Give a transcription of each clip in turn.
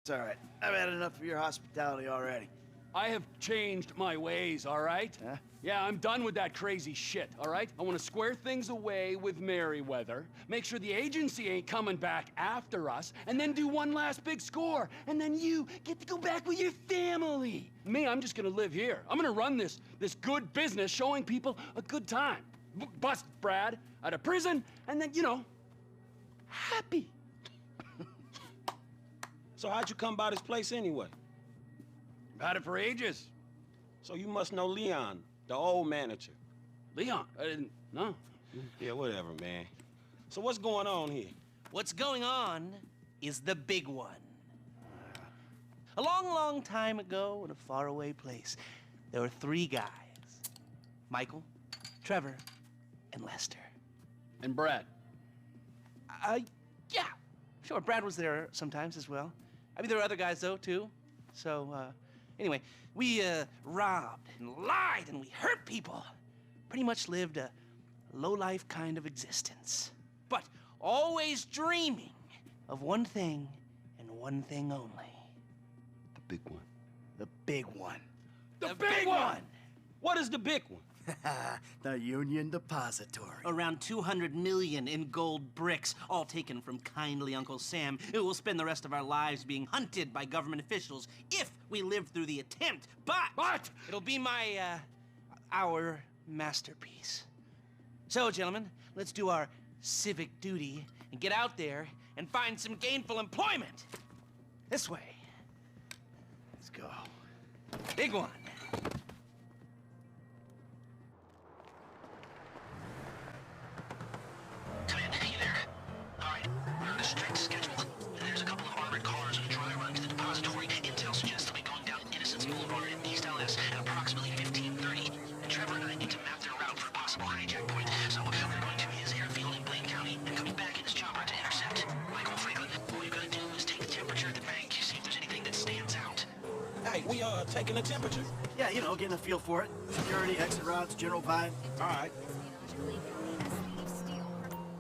It's all right. I've had enough of your hospitality already. I have changed my ways, all right? Huh? Yeah, I'm done with that crazy shit, all right? I want to square things away with Merryweather, make sure the agency ain't coming back after us, and then do one last big score, and then you get to go back with your family. Me, I'm just gonna live here. I'm gonna run this good business showing people a good time. Bust Brad out of prison, and then, you know, happy. So how'd you come by this place anyway? I've had it for ages. So you must know Leon, the old manager. Leon, I didn't know. Yeah, whatever, man. So what's going on here? What's going on is the big one. A long, long time ago in a faraway place, there were 3 guys. Michael, Trevor, and Lester. And Brad. Yeah. Sure, Brad was there sometimes as well. I mean, there were other guys, though, too. So, anyway, we, robbed and lied and we hurt people. Pretty much lived a low-life kind of existence. But always dreaming of one thing and one thing only. The big one. The big one. The big one! What is the big one? The Union Depository. Around 200 million in gold bricks, all taken from kindly Uncle Sam, who will spend the rest of our lives being hunted by government officials if we live through the attempt. But it'll be our masterpiece. So, gentlemen, let's do our civic duty and get out there and find some gainful employment. This way. Let's go. Big one. Hey, we taking a temperature. Yeah, you know, getting a feel for it. Security, exit routes, general vibe. All right.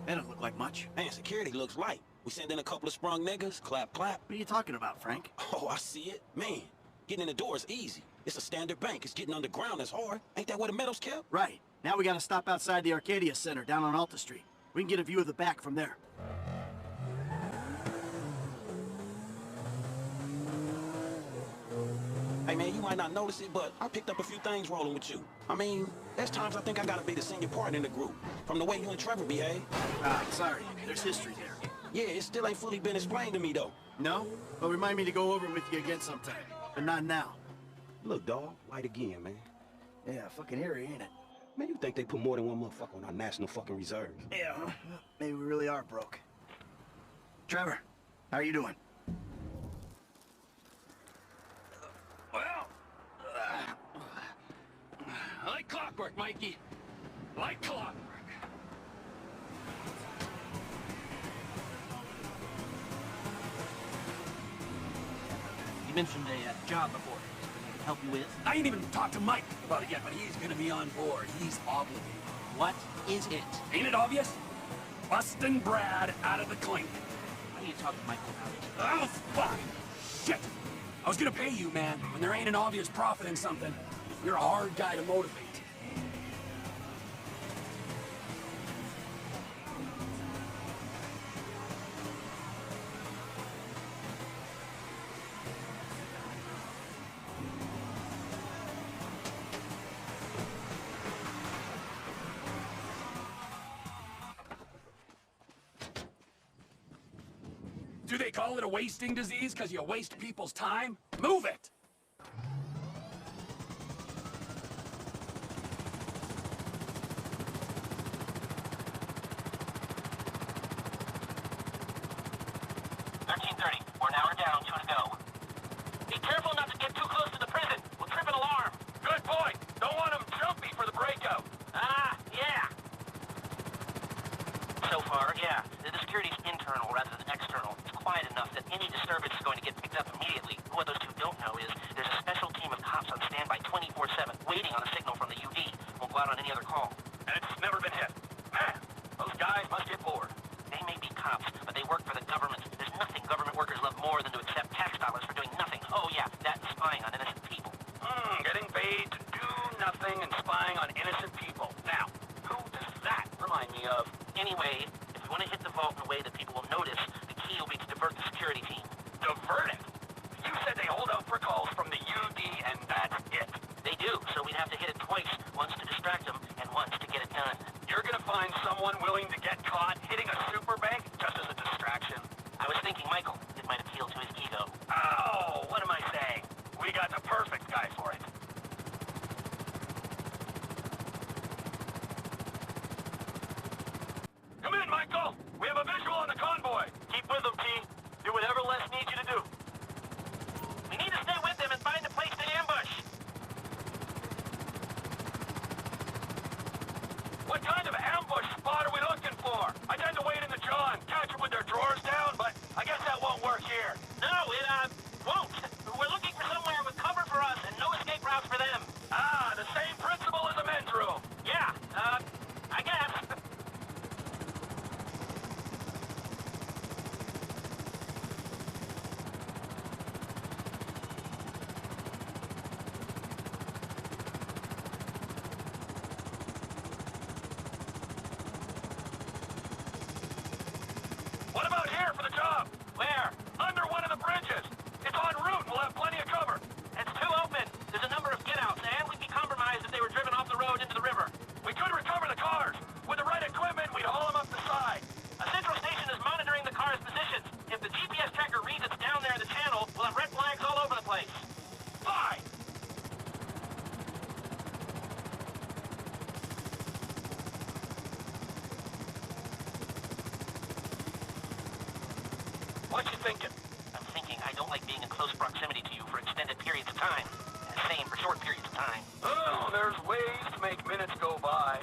That don't look like much. Man, security looks light. We send in a couple of sprung niggas, clap, clap. What are you talking about, Frank? Oh, I see it. Man, getting in the door is easy. It's a standard bank. It's getting underground that's hard. Ain't that where the metal's kept? Right. Now we gotta stop outside the Arcadia Center down on Alta Street. We can get a view of the back from there. Hey, man, you might not notice it, but I picked up a few things rolling with you. I mean, there's times I think I gotta be the senior partner in the group, from the way you and Trevor behave. Sorry. There's history there. Yeah, it still ain't fully been explained to me, though. No? Well, remind me to go over with you again sometime. But not now. Look, dawg, light again, man. Yeah, fucking hairy, ain't it? Man, you think they put more than one motherfucker on our national fucking reserves? Yeah, maybe we really are broke. Trevor, how are you doing? Well, like clockwork, Mikey. Like clockwork. You mentioned a job before. Something I can help you with? I ain't even talked to Mike about it yet, but he's gonna be on board. He's obligated. What is it? Ain't it obvious? Busting Brad out of the clink. Why don't you talk to Michael about it? Oh, fuck! Shit! I was gonna pay you, man. When there ain't an obvious profit in something, you're a hard guy to motivate. Do they call it a wasting disease because you waste people's time? Move it! We're an hour down, 2 to go. Be careful not to get too close to the prison. We'll trip an alarm. Good boy! Don't want them jumpy for the breakout. Ah, yeah. So far, yeah. The security's internal rather than external. It's quiet enough that any disturbance is going to get picked up immediately. What those two don't know is there's a special team of cops on standby 24/7, waiting on a signal from the UD. Won't go out on any other call. And it's never been hit. Man, those guys must get bored. They may be cops, but they work for the government. There's nothing government workers love more than to accept tax for doing nothing. Oh yeah, that's spying on innocent people. Getting paid to do nothing and spying on innocent people. Now, who does that remind me of? Anyway, if we want to hit the vault in a way that people will notice, the key will be to divert the security team. Divert it? You said they hold out for calls from the UD and that's it. They do, so we'd have to hit it twice, once to distract them and once to get it done. You're gonna find someone willing to get caught hitting a super bank just as a distraction? I was thinking Michael. It might appeal to his ego. Oh, what am I saying? We got the perfect guy for it. Come in, Michael! We have a visual on the convoy! Keep with them, T. Do whatever Les needs you to do. We need to stay with them and find a place to ambush. What kind of ambush spot are we looking for? I tend to wait in the jaw and catch them with their drawers down, but I guess that won't work here. No, it, won't. We're looking for somewhere with cover for us and no escape routes for them. Ah, the same principle as a men's room. Yeah, I guess. What about here for the job? Where? Under one of the bridges. It's en route. We'll have plenty of cover. It's too open. There's a number of get-outs, and we'd be compromised if they were driven off the road into the river. We could recover the cars. With the right equipment, we'd haul them up the side. A central station is monitoring the car's positions. If the GPS tracker reads it's down there in the channel, we'll have red flags all over the place. Fine. What you thinking? I'm thinking I don't like being in close proximity to you for extended periods of time. And the same for short periods of time. Oh, there's ways to make minutes go by.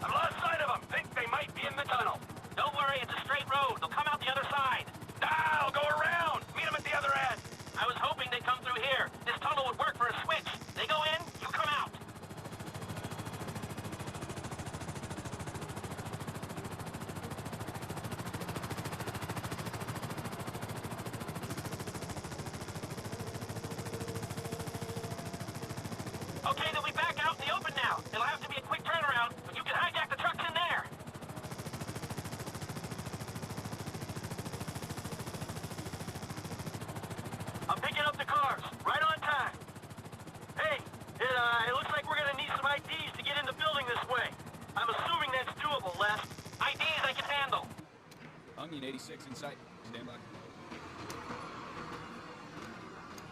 I've lost sight of them. Think they might be in the tunnel. Don't worry, it's a straight road. They'll come out the other side. I'll go around. Meet them at the other end. I was hoping they'd come through here. This tunnel would work for a switch. They go in, you come out. Okay, they'll be back out in the open now. It'll have to be a quick turnaround, but you can hijack the trucks in there. I'm picking up the cars, right on time. Hey, it looks like we're gonna need some IDs to get in the building this way. I'm assuming that's doable, Les. IDs I can handle. Onion 86 in sight. Stand by.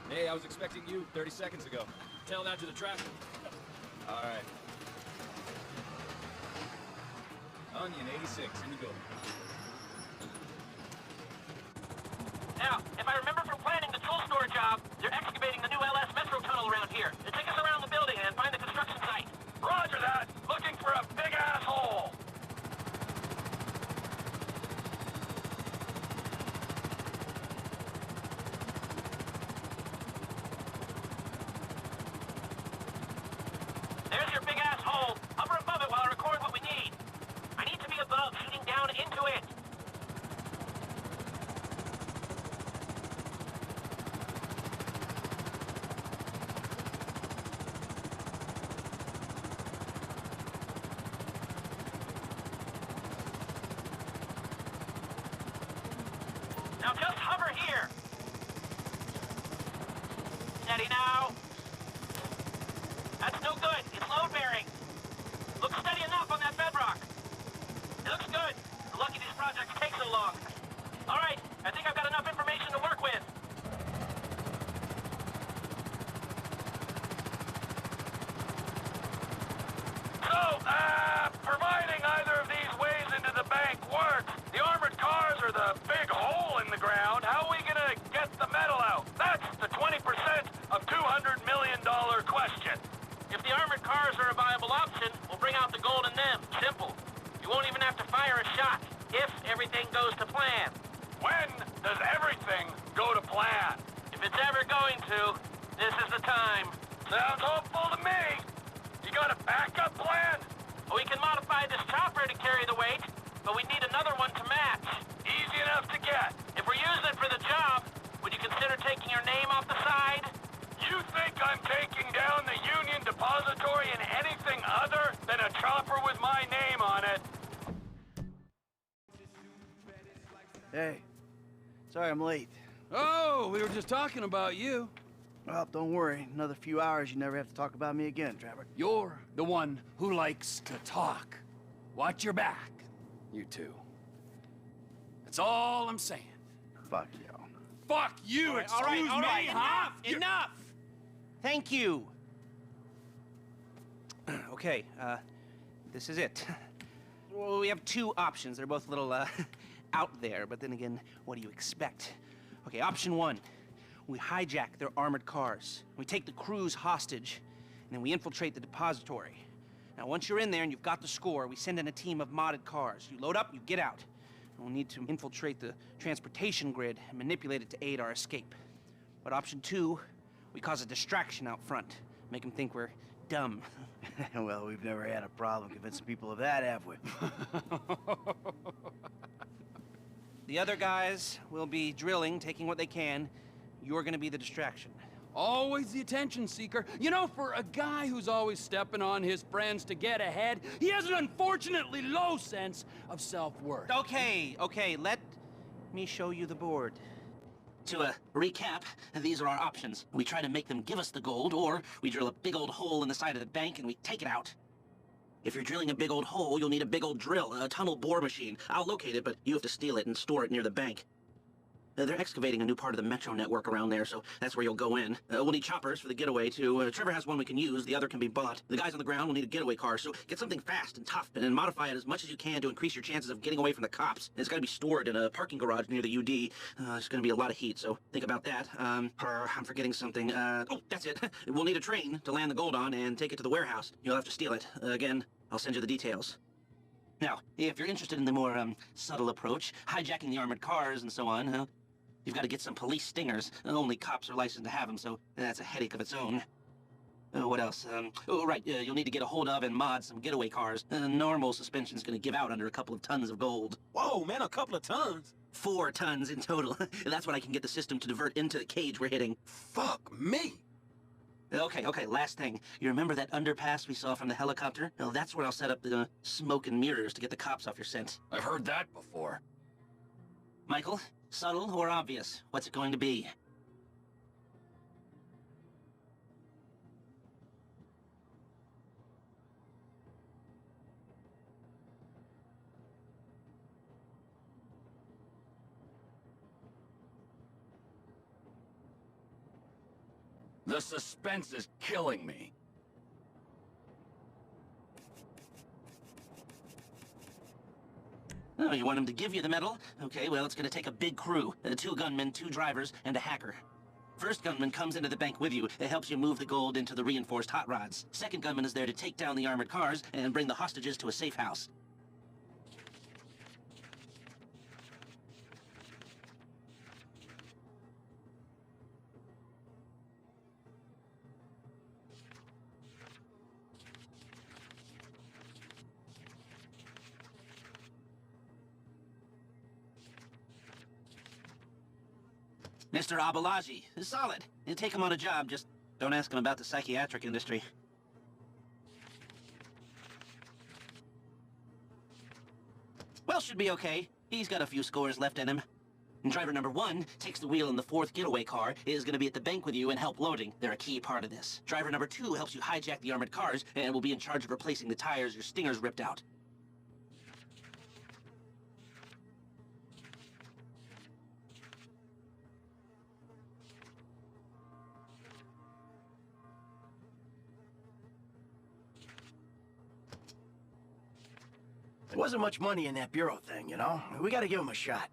Hey, I was expecting you 30 seconds ago. Tell that to the traffic. All right. Onion 86 in the building. Now, if I remember from planning the tool store job, they're excavating the new LS Metro tunnel around here. They'll take us around the building and find the construction site. Roger that. Looking for a big asshole. There's your big ass hole. Hover above it while I record what we need. I need to be above, shooting down into it. Now just hover here. Steady now. That's no good. It's load bearing. Looks steady enough on that bedrock. It looks good. We're lucky these projects take so long. All right, I think I've got enough information to work with. So, providing either of these ways into the bank works, the armored cars or the big hole in the ground, how are we gonna get the metal out? That's the 20% of $200 million question. If the armored cars are a viable option, we'll bring out the gold in them. Simple. You won't even have to fire a shot, if everything goes to plan. When does everything go to plan? If it's ever going to, this is the time. Sounds hopeful to me. You got a backup plan? We can modify this chopper to carry the weight, but we need another one to match. Easy enough to get. If we're using it for the job, would you consider taking your name off the side? You think I'm taking down the Union Depository in anything other than a chopper with my name on it? Hey, sorry I'm late. Oh, we were just talking about you. Well, don't worry. Another few hours, you never have to talk about me again, Trevor. You're the one who likes to talk. Watch your back, you two. That's all I'm saying. Fuck you. Fuck you, all excuse right, me, huh? Enough! Thank you. Okay, this is it. Well, we have two options. They're both a little, out there, but then again, what do you expect? Okay, option one. We hijack their armored cars. We take the crews hostage, and then we infiltrate the depository. Now, once you're in there and you've got the score, we send in a team of modded cars. You load up, you get out. We'll need to infiltrate the transportation grid and manipulate it to aid our escape. But option two, we cause a distraction out front. Make them think we're dumb. Well, we've never had a problem convincing people of that, have we? The other guys will be drilling, taking what they can. You're gonna be the distraction. Always the attention seeker. You know, for a guy who's always stepping on his friends to get ahead, he has an unfortunately low sense of self-worth. Okay, let me show you the board. To recap, these are our options. We try to make them give us the gold, or we drill a big old hole in the side of the bank and we take it out. If you're drilling a big old hole, you'll need a big old drill, a tunnel bore machine. I'll locate it, but you have to steal it and store it near the bank. They're excavating a new part of the metro network around there, so that's where you'll go in. We'll need choppers for the getaway, too. Trevor has one we can use, the other can be bought. The guys on the ground will need a getaway car, so get something fast and tough, and then modify it as much as you can to increase your chances of getting away from the cops. It's gotta be stored in a parking garage near the UD. There's gonna be a lot of heat, so think about that. I'm forgetting something. Oh, that's it. We'll need a train to land the gold on and take it to the warehouse. You'll have to steal it. Again, I'll send you the details. Now, if you're interested in the more, subtle approach, hijacking the armored cars and so on, you've got to get some police stingers. Only cops are licensed to have them, so that's a headache of its own. What else? You'll need to get a hold of and mod some getaway cars. Normal suspension's gonna give out under a couple of tons of gold. Whoa, man, a couple of tons? 4 tons in total. That's what I can get the system to divert into the cage we're hitting. Fuck me. Okay, last thing. You remember that underpass we saw from the helicopter? Well, that's where I'll set up the smoke and mirrors to get the cops off your scent. I've heard that before. Michael? Subtle or obvious? What's it going to be? The suspense is killing me. Oh, you want him to give you the medal? Okay, well, it's gonna take a big crew. 2 gunmen, 2 drivers, and a hacker. First gunman comes into the bank with you. It helps you move the gold into the reinforced hot rods. Second gunman is there to take down the armored cars and bring the hostages to a safe house. Mr. Abalaji, solid. You take him on a job, just don't ask him about the psychiatric industry. Well, should be okay. He's got a few scores left in him. And driver number 1 takes the wheel in the 4th getaway car, is gonna be at the bank with you and help loading. They're a key part of this. Driver number 2 helps you hijack the armored cars and will be in charge of replacing the tires your stingers ripped out. There wasn't much money in that bureau thing, you know? We gotta give him a shot.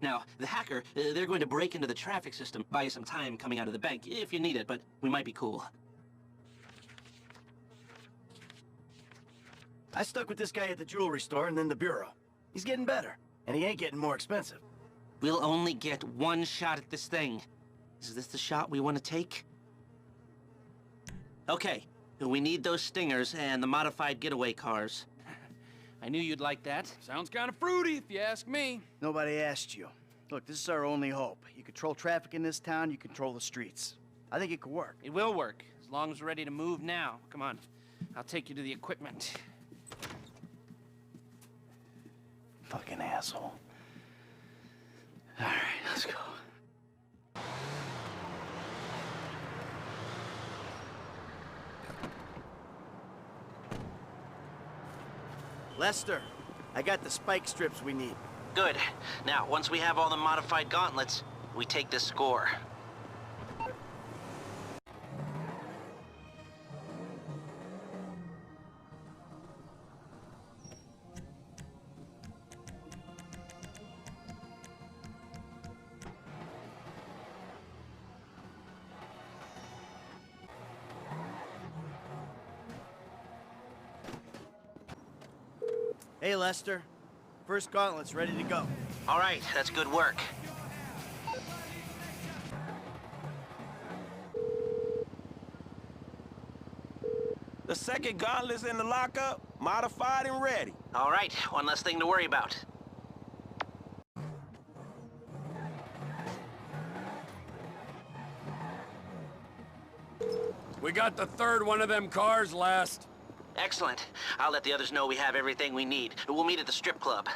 Now, the hacker, they're going to break into the traffic system, buy you some time coming out of the bank, if you need it, but we might be cool. I stuck with this guy at the jewelry store and then the bureau. He's getting better, and he ain't getting more expensive. We'll only get one shot at this thing. Is this the shot we want to take? Okay, we need those Stingers and the modified getaway cars. I knew you'd like that. Sounds kind of fruity, if you ask me. Nobody asked you. Look, this is our only hope. You control traffic in this town, you control the streets. I think it could work. It will work, as long as we're ready to move now. Come on, I'll take you to the equipment. Fucking asshole. All right, let's go. Lester, I got the spike strips we need. Good. Now, once we have all the modified gauntlets, we take this score. Hey, Lester. First gauntlet's ready to go. All right, that's good work. The second gauntlet's in the lockup, modified and ready. All right, one less thing to worry about. We got the third one of them cars last. Excellent. I'll let the others know we have everything we need. We'll meet at the strip club.